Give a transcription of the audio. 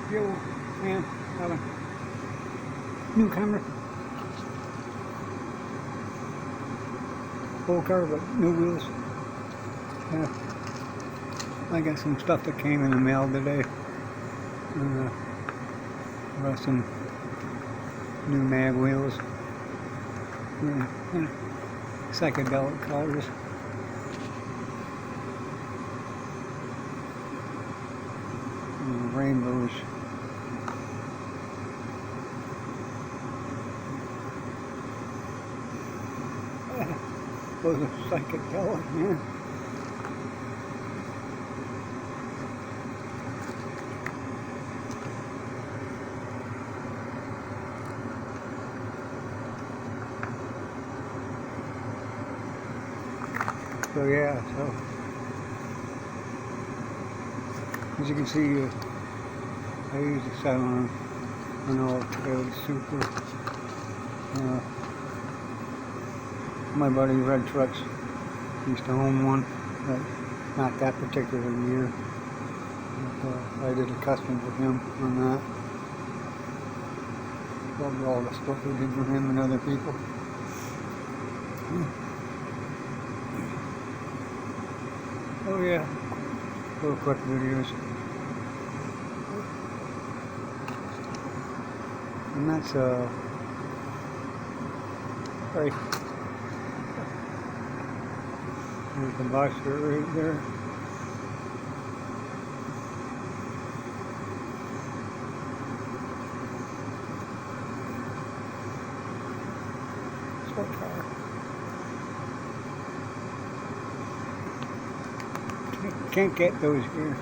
Yo, man, have a newcomer. Full car, but no wheels. I got some stuff that came in the mail today. Got some new mag wheels. Psychedelic colors. Rainbows. Those are psychedelic, man. So yeah, so as you can see, I use the 7 on all Toyota Super. My buddy Red Trucks used to own one, but not that particular year. But, I did a custom for him on that. Loved all the stuff we did for him and other people. Oh yeah, little quick videos. And that's right. There's the boxer right there. Sport car. Can't get those here.